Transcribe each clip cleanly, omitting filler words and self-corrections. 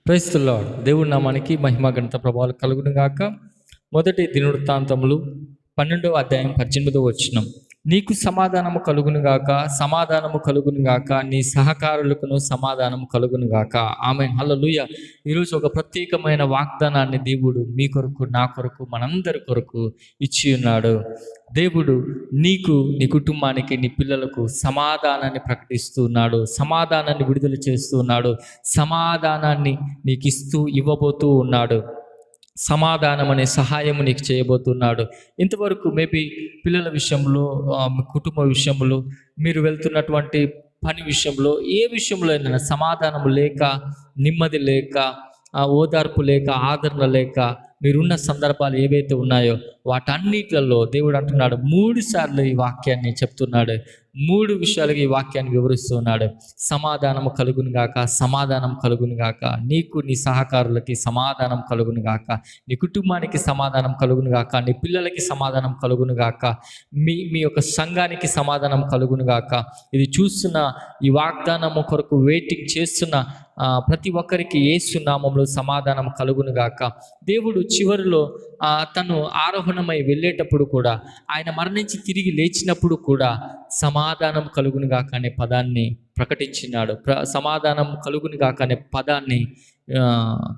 Praise the lord. దేవుడి నామానికి మహిమ ఘనత ప్రభావాలు కలుగును గాక. మొదటి దినవృత్తాంతములు 12వ అధ్యాయం 18వ వచనం. నీకు సమాధానము కలుగును గాక, సమాధానము కలుగును గాక, నీ సహకారులకును సమాధానము కలుగును గాక. ఆమేన్. హల్లెలూయా. ఈరోజు ఒక ప్రత్యేకమైన వాగ్దానాన్ని దేవుడు మీ కొరకు, నా కొరకు, మనందరి కొరకు ఇచ్చి ఉన్నాడు. దేవుడు నీకు, నీ కుటుంబానికి, నీ పిల్లలకు సమాధానాన్ని ప్రకటిస్తూ ఉన్నాడు. సమాధానాన్ని విడుదల చేస్తూ ఉన్నాడు. సమాధానాన్ని నీకు ఇవ్వబోతూ ఉన్నాడు. సమాధానం అనే సహాయము నీకు చేయబోతున్నాడు. ఇంతవరకు మేబీ పిల్లల విషయంలో, మీ కుటుంబ విషయంలో, మీరు వెళ్తున్నటువంటి పని విషయంలో, ఏ విషయంలో అయినా సమాధానం లేక, నెమ్మది లేక, ఓదార్పు లేక, ఆదరణ లేక మీరున్న సందర్భాలు ఏవైతే ఉన్నాయో వాటన్నిటిలో దేవుడు అంటున్నాడు, 3 సార్లు ఈ వాక్యాన్ని చెప్తున్నాడు. 3 విషయాలుగా ఈ వాక్యాన్ని వివరిస్తున్నాడు. సమాధానము కలుగును గాక, సమాధానం కలుగును గాక, నీకు, నీ సహకారులకి సమాధానం కలుగును గాక, నీ కుటుంబానికి సమాధానం కలుగును గాక, నీ పిల్లలకి సమాధానం కలుగును గాక, మీ యొక్క సంఘానికి సమాధానం కలుగును గాక. ఇది చూస్తున్న, ఈ వాగ్దానము కొరకు వెయిటింగ్ చేస్తున్న ప్రతి ఒక్కరికి యేసు నామములో సమాధానం కలుగును గాక. దేవుడు చివరిలో తను ఆరోహణమై వెళ్ళేటప్పుడు కూడా, ఆయన మరణించి తిరిగి లేచినప్పుడు కూడా సమాధానం కలుగును గాక అనే పదాన్ని ప్రకటించినాడు. సమాధానం కలుగును గాక అనే పదాన్ని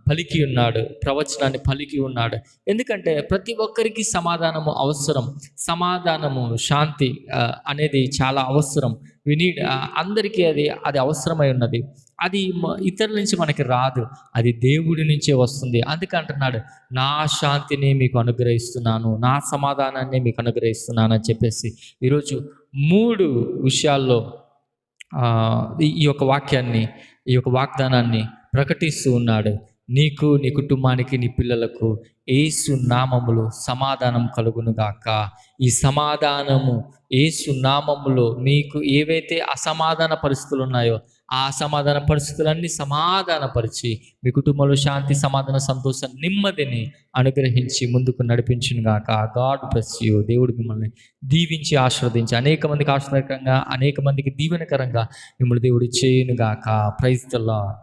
పలికి ఉన్నాడు, ప్రవచనాన్ని పలికి ఉన్నాడు. ఎందుకంటే ప్రతి ఒక్కరికి సమాధానము అవసరం. సమాధానము, శాంతి అనేది చాలా అవసరం. అందరికీ అది అవసరమై ఉన్నది. అది ఇతరుల నుంచి మనకి రాదు, అది దేవుడి నుంచే వస్తుంది. అందుకంటున్నాడు, నా శాంతిని మీకు అనుగ్రహిస్తున్నాను, నా సమాధానాన్ని మీకు అనుగ్రహిస్తున్నాను అని చెప్పేసి ఈరోజు 3 విషయాల్లో ఈ యొక్క వాక్యాన్ని, ఈ యొక్క వాగ్దానాన్ని ప్రకటిస్తూ ఉన్నాడు. నీకు, నీ కుటుంబానికి, నీ పిల్లలకు యేసు నామములో సమాధానం కలుగును గాక. ఈ సమాధానము యేసు నామములో మీకు ఏవైతే అసమాధాన పరిస్థితులు ఉన్నాయో ఆ అసమాధాన పరిస్థితులన్నీ సమాధానపరిచి మీ కుటుంబంలో శాంతి, సమాధాన, సంతోషం, నెమ్మదిని అనుగ్రహించి ముందుకు నడిపించును గాక. God bless you. దేవుడు మిమ్మల్ని దీవించి ఆశీర్వదించి అనేక మందికి ఆశీర్వాదకరంగా, అనేక మందికి దీవెనకరంగా మిమ్మల్ని దేవుడు చేయును గాక. Praise the lord.